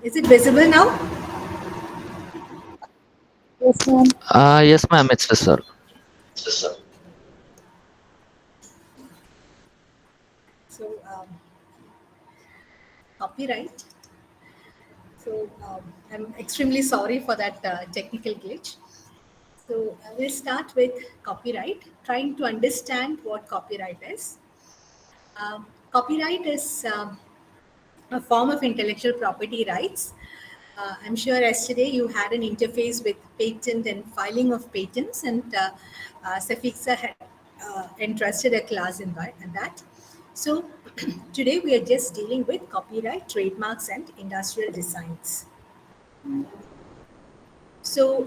Is it visible now? Yes, ma'am. Yes, ma'am, it's sir. So, copyright. So, I'm extremely sorry for that technical glitch. So, we'll start with copyright, trying to understand what copyright is. Copyright is a form of intellectual property rights. I'm sure yesterday you had an interface with patent and filing of patents, and Safixa had entrusted a class in that. So today we are just dealing with copyright, trademarks, and industrial designs. So,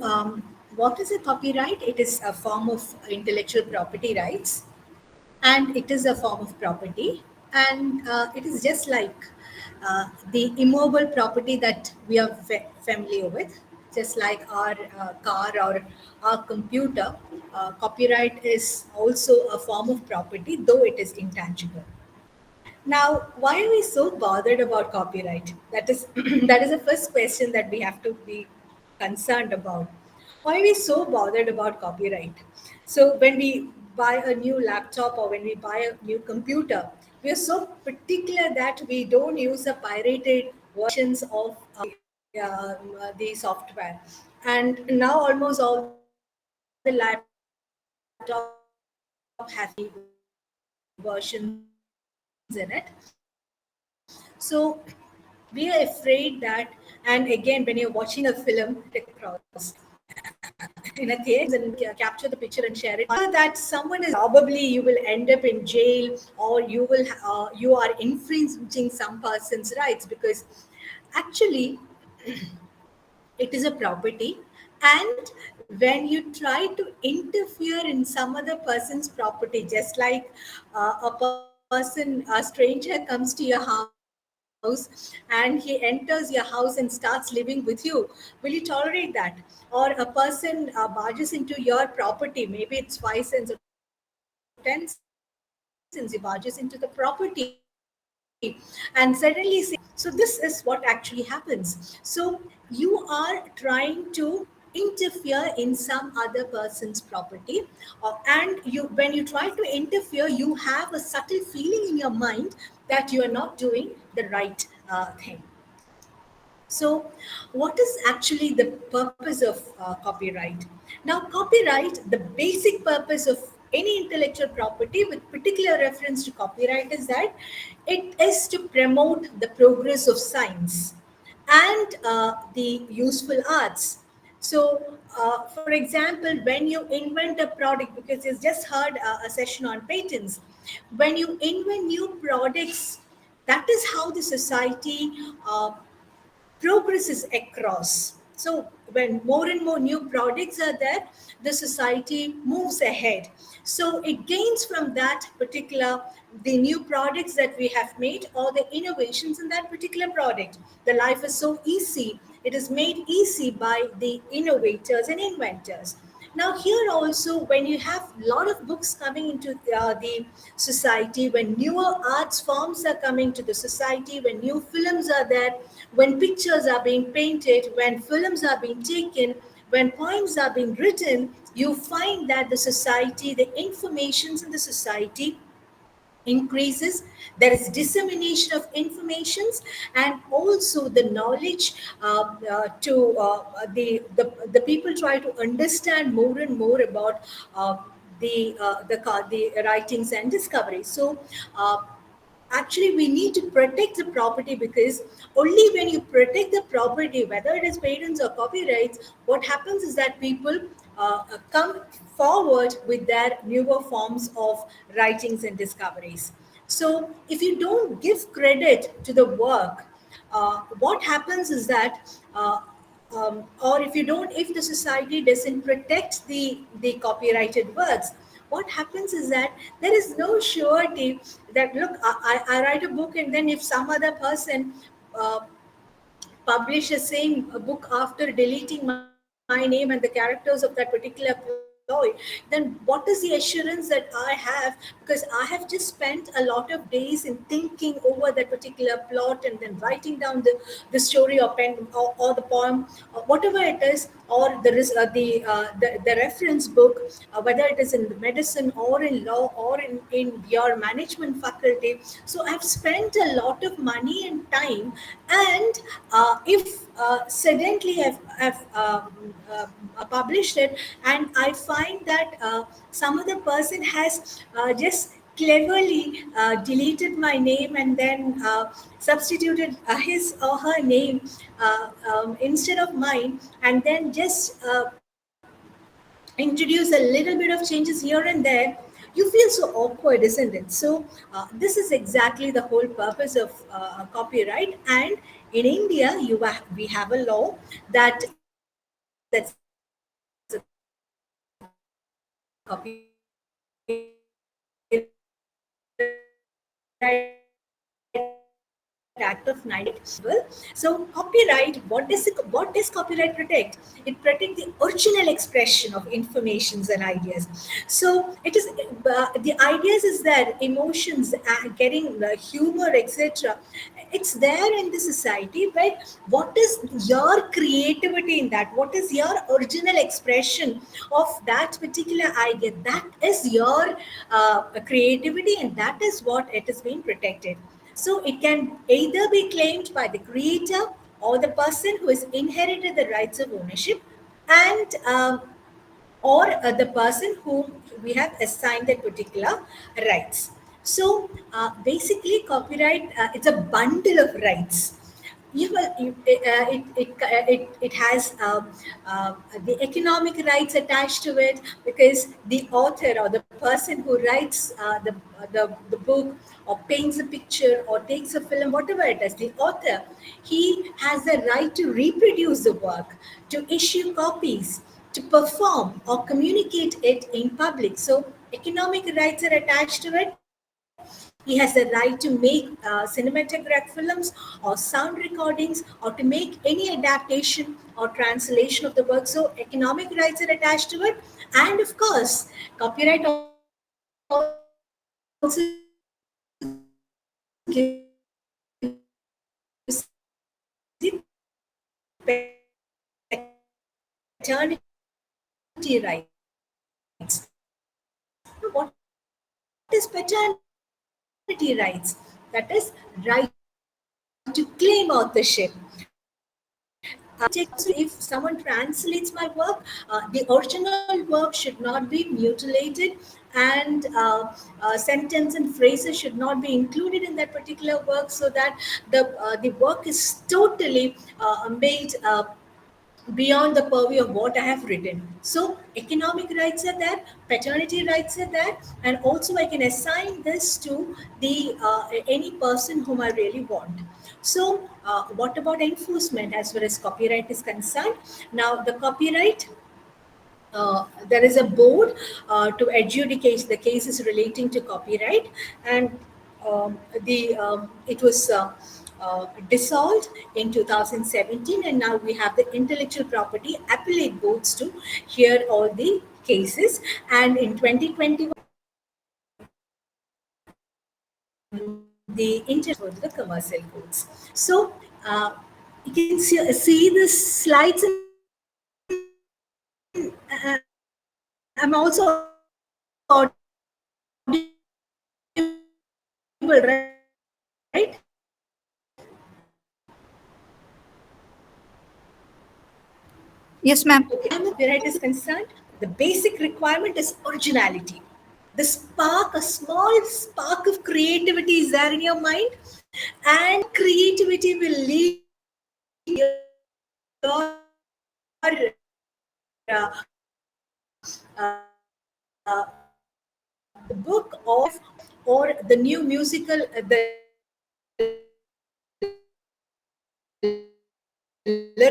what is a copyright? It is a form of intellectual property rights, and it is a form of property, and it is just like the immobile property that we are familiar with, just like our car or our computer. Copyright is also a form of property, though it is intangible. Now, why are we so bothered about copyright? That is that is the first question that we have to be concerned about. Why are we so bothered about copyright? So when we buy a new laptop or when we buy a new computer, we are so particular that we don't use the pirated versions of the software. And now almost all the laptop have versions in it. So we are afraid that, and again, when you're watching a film, across in a theater, and capture the picture and share it. That someone is probably you will end up in jail, or you are infringing some person's rights, because actually it is a property, and when you try to interfere in some other person's property, just like a stranger comes to your house and he enters your house and starts living with you, will you tolerate that? Or a person barges into your property, maybe it's 5 cents or 10 cents, he barges into the property and suddenly say, so this is what actually happens. So you are trying to interfere in some other person's property, and when you try to interfere, you have a subtle feeling in your mind that you are not doing the right thing. So what is actually the purpose of copyright? Now, copyright, the basic purpose of any intellectual property with particular reference to copyright is that it is to promote the progress of science and the useful arts. So, for example, when you invent a product, because you just heard a session on patents, when you invent new products, that is how the society progresses across. So when more and more new products are there, the society moves ahead. So it gains from that particular the new products that we have made or the innovations in that particular product. The life is so easy. It is made easy by the innovators and inventors. Now here also, when you have a lot of books coming into the society, when newer arts forms are coming to the society, when new films are there, when pictures are being painted, when films are being taken, when poems are being written, you find that the society, the informations in the society increases. There is dissemination of informations, and also the knowledge to the people try to understand more and more about the writings and discoveries. So actually we need to protect the property, because only when you protect the property, whether it is patents or copyrights, what happens is that people come forward with their newer forms of writings and discoveries. So if you don't give credit to the work, what happens is that or if you don't, if the society doesn't protect the copyrighted works, what happens is that there is no surety that, look, I write a book, and then if some other person uh, publishes same book after deleting my name and the characters of that particular book, then what is the assurance that I have? Because I have just spent a lot of days in thinking over that particular plot and then writing down the story or pen or the poem, or whatever it is, or the reference book, whether it is in the medicine or in law or in your management faculty. So I've spent a lot of money and time, and if suddenly I've published it, and I find that some other person has just cleverly deleted my name and then substituted his or her name instead of mine, and then just introduce a little bit of changes here and there, you feel so awkward, isn't it? So this is exactly the whole purpose of copyright. And in India, we have a law that says that Copyright Act of 1990. So copyright, what does copyright protect? It protects the original expression of informations and ideas. So it is the ideas is that emotions, getting humor, etc. It's there in the society, but what is your creativity in that? What is your original expression of that particular idea? That is your creativity, and that is what it is being protected. So it can either be claimed by the creator or the person who has inherited the rights of ownership, and or the person whom we have assigned that particular rights. So basically, copyright, it's a bundle of rights. It has the economic rights attached to it, because the author or the person who writes the book or paints a picture or takes a film, whatever it is, the author, he has the right to reproduce the work, to issue copies, to perform or communicate it in public. So economic rights are attached to it. He has the right to make cinematograph films or sound recordings, or to make any adaptation or translation of the work. So economic rights are attached to it. And of course, copyright also gives the paternity rights. Now, what is paternity rights? That is right to claim authorship. If someone translates my work, the original work should not be mutilated, and sentence and phrases should not be included in that particular work, so that the work is totally made beyond the purview of what I have written. So economic rights are there, paternity rights are there, and also I can assign this to the any person whom I really want. So what about enforcement as far as copyright is concerned? Now the copyright, there is a board to adjudicate the cases relating to copyright, and the it was dissolved in 2017, and now we have the intellectual property appellate boards to hear all the cases. And in 2021, the intellectual for the commercial courts. So you can see the slides. I'm also audible, right? Yes, ma'am. Okay, as copyright is concerned, the basic requirement is originality. The spark, a small spark of creativity is there in your mind, and creativity will lead uh, uh, the book or the new musical,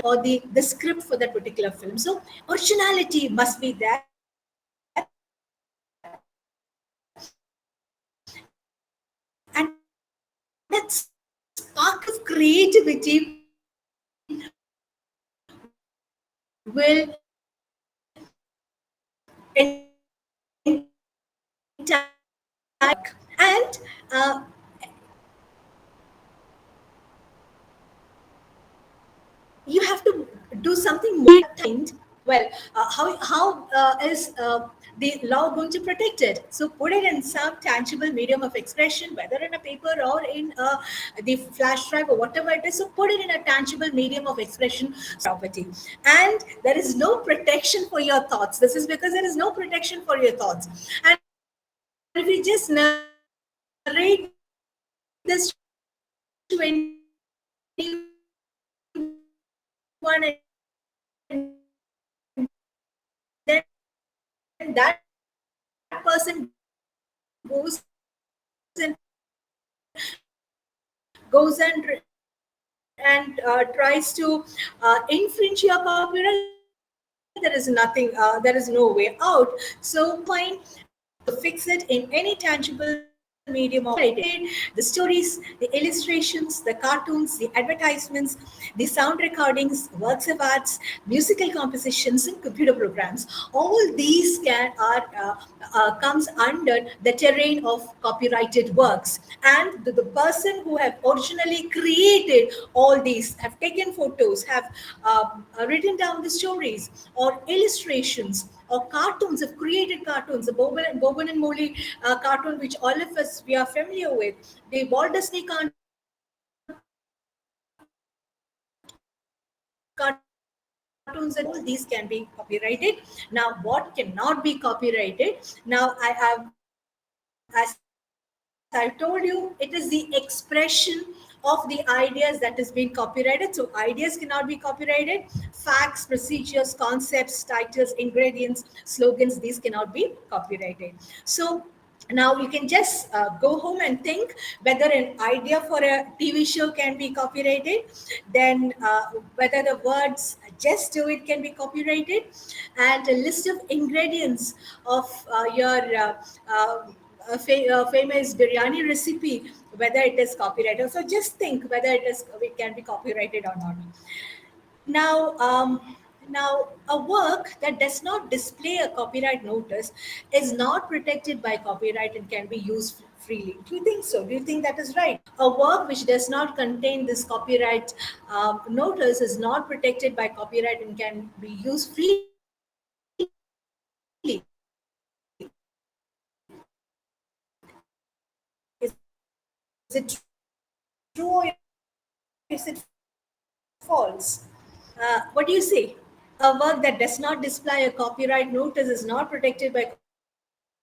or the script for that particular film. So originality must be there, and that spark of creativity will ensure and you have to do something more kind. Well, how is the law going to protect it? So put it in some tangible medium of expression, whether in a paper or in the flash drive or whatever it is. So put it in a tangible medium of expression, property. And there is no protection for your thoughts. This is because there is no protection for your thoughts. And if you just narrate this to anyone, and then that person goes and goes and tries to infringe your copyright, there is nothing, there is no way out. So fine, fix it in any tangible medium of the stories, the illustrations, the cartoons, the advertisements, the sound recordings, works of arts, musical compositions, and computer programs. All these comes under the terrain of copyrighted works. And the person who have originally created all these, have taken photos, have written down the stories or illustrations or cartoons, have created cartoons, the Boban and Molly cartoon, which all of us we are familiar with, the Walt Disney cartoons, and all these can be copyrighted. Now, what cannot be copyrighted? Now, as I told you, it is the expression of the ideas that is being copyrighted. So ideas cannot be copyrighted. Facts, procedures, concepts, titles, ingredients, slogans, these cannot be copyrighted. So now you can just go home and think whether an idea for a TV show can be copyrighted, then whether the words just do it can be copyrighted, and a list of ingredients of your famous biryani recipe, whether it is copyrighted. So just think whether it can be copyrighted or not. Now, now a work that does not display a copyright notice is not protected by copyright and can be used freely. Do you think so? Do you think that is right? A work which does not contain this copyright notice is not protected by copyright and can be used freely. Is it true or is it false? What do you say? A work that does not display a copyright notice is not protected by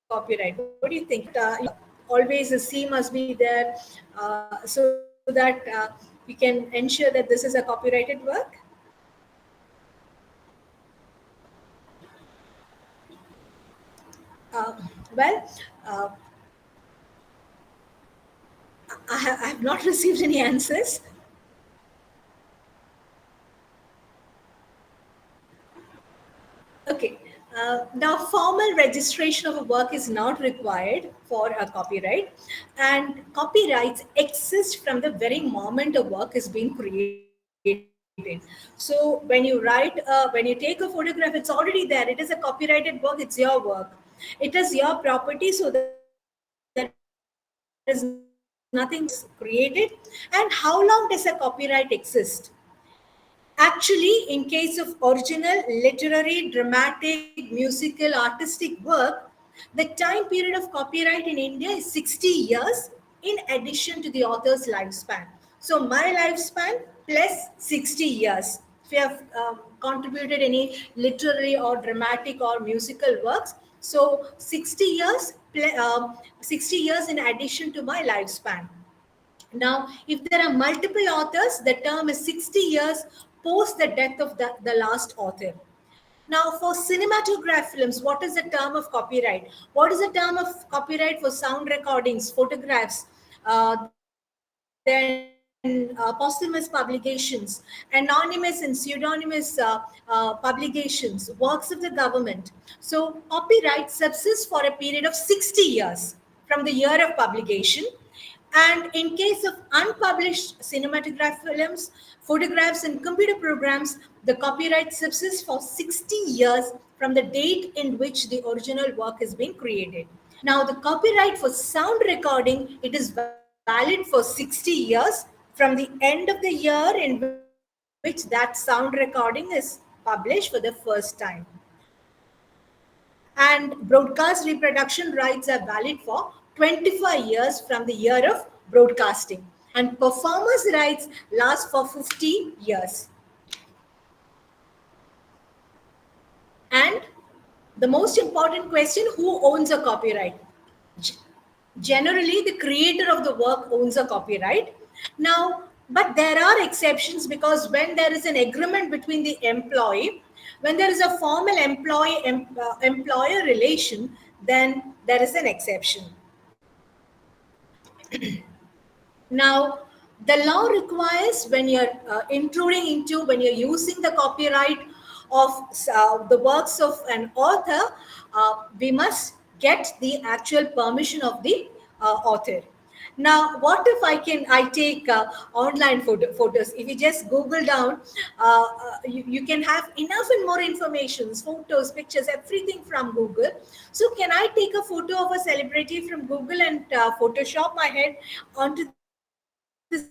copyright. What do you think? Always a C must be there, so that we can ensure that this is a copyrighted work. Uh, well, uh, I have not received any answers. Okay. Now, formal registration of a work is not required for a copyright, and copyrights exist from the very moment a work is being created. So, when you take a photograph, it's already there. It is a copyrighted work. It's your work. It is your property. So there is nothing created. And how long does a copyright exist? Actually, in case of original, literary, dramatic, musical, artistic work, the time period of copyright in India is 60 years in addition to the author's lifespan. So, my lifespan plus 60 years. If you have contributed any literary or dramatic or musical works, so 60 years, 60 years in addition to my lifespan. Now, if there are multiple authors, the term is 60 years post the death of the last author. Now, for cinematograph films, what is the term of copyright? What is the term of copyright for sound recordings, photographs, then posthumous publications, anonymous and pseudonymous publications, works of the government? So, copyright subsists for a period of 60 years from the year of publication. And in case of unpublished cinematograph films, photographs, and computer programs, the copyright subsists for 60 years from the date in which the original work is being created. Now, the copyright for sound recording, it is valid for 60 years from the end of the year in which that sound recording is published for the first time. And broadcast reproduction rights are valid for 25 years from the year of broadcasting. And performers' rights last for 50 years. And the most important question, who owns a copyright? G- Generally, the creator of the work owns a copyright. Now, but there are exceptions, because when there is an agreement between the employee, when there is a formal employer relation, then there is an exception. Now, the law requires, when you're intruding into, when you're using the copyright of the works of an author, we must get the actual permission of the author. Now, what if I take online photos? If you just Google down, you can have enough and more information, photos, pictures, everything from Google. So, can I take a photo of a celebrity from Google and Photoshop my head onto the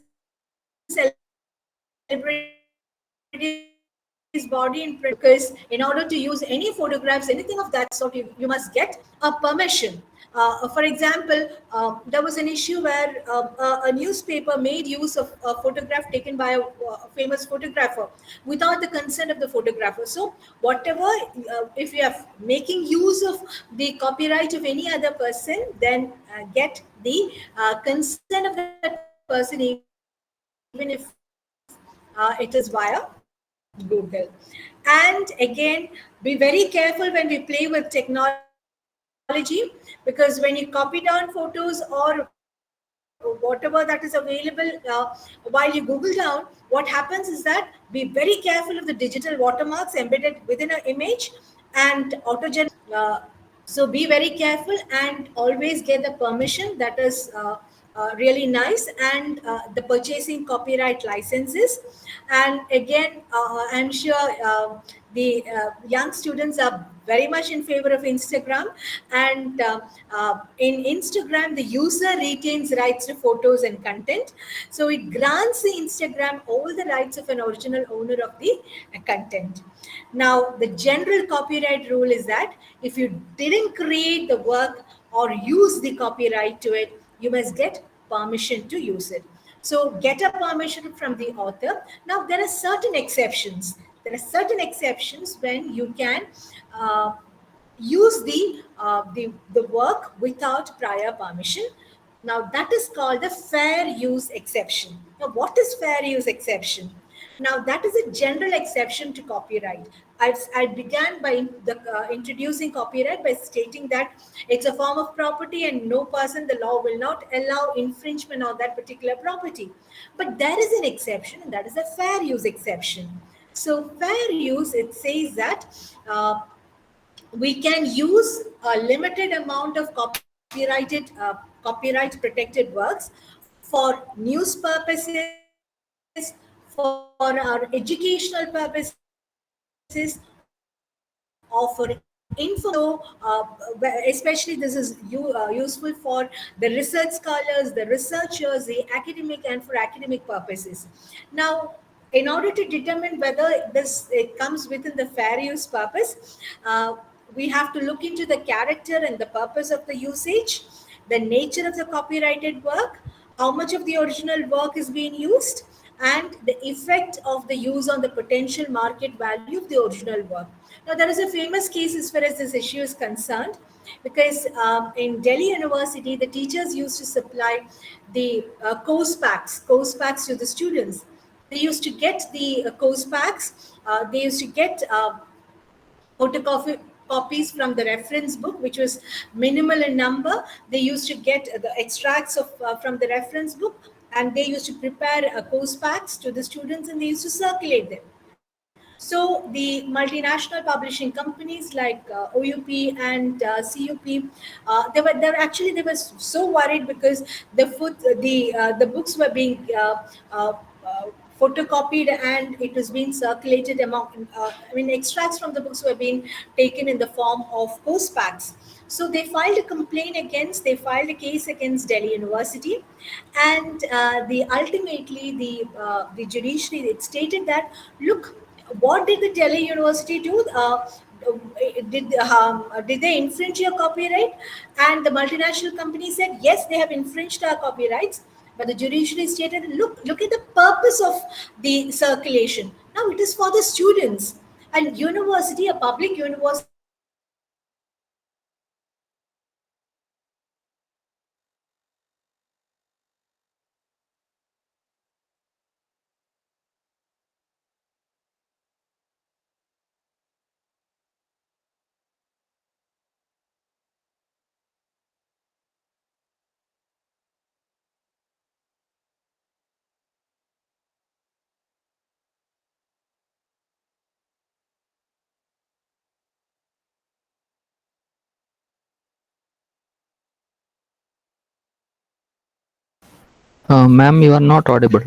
celebrity's body in print? Because in order to use any photographs, anything of that sort, you must get a permission. For example, there was an issue where a newspaper made use of a photograph taken by a famous photographer without the consent of the photographer. So, whatever, if you are making use of the copyright of any other person, then get the consent of that person, even if it is via Google. And again, be very careful when we play with technology, because when you copy down photos or whatever that is available while you Google down, what happens is that be very careful of the digital watermarks embedded within an image and auto-generate images. So be very careful and always get the permission. That is really nice. And the purchasing copyright licenses. And again, I'm sure the young students are very much in favor of Instagram. And in Instagram, the user retains rights to photos and content. So it grants the Instagram all the rights of an original owner of the content. Now, the general copyright rule is that if you didn't create the work or use the copyright to it, you must get permission to use it. So, get a permission from the author. Now, there are certain exceptions. There are certain exceptions when you can uh, use the work without prior permission. Now, that is called the fair use exception. Now, what is fair use exception? Now, that is a general exception to copyright. I began by introducing copyright by stating that it's a form of property and no person, the law will not allow infringement on that particular property. But there is an exception, and that is a fair use exception. So, fair use, it says that we can use a limited amount of copyright protected works for news purposes, for our educational purposes, or for info. Especially this is useful for the research scholars, the researchers, the academic, and for academic purposes. Now, in order to determine whether this it comes within the fair use purpose, we have to look into the character and the purpose of the usage, the nature of the copyrighted work, how much of the original work is being used, and the effect of the use on the potential market value of the original work. Now, there is a famous case as far as this issue is concerned, because in Delhi University, the teachers used to supply the course packs to the students. They used to get the course packs. They used to get photocopy copies from the reference book, which was minimal in number. They used to get the extracts of from the reference book, and they used to prepare course packs to the students, and they used to circulate them. So the multinational publishing companies like OUP and CUP, they were so worried, because the books were being photocopied and it was being circulated among, extracts from the books were being taken in the form of postpacks. So they filed a case against Delhi University, and the ultimately the judiciary, it stated that, look, what did the Delhi University do? Did they infringe your copyright? And the multinational company said, yes, they have infringed our copyrights. But the judiciary stated, look at the purpose of the circulation. Now it is for the students. And university, a public university, is supposed to circulate information to the students. So the judiciary stated that Ma'am, you are not audible.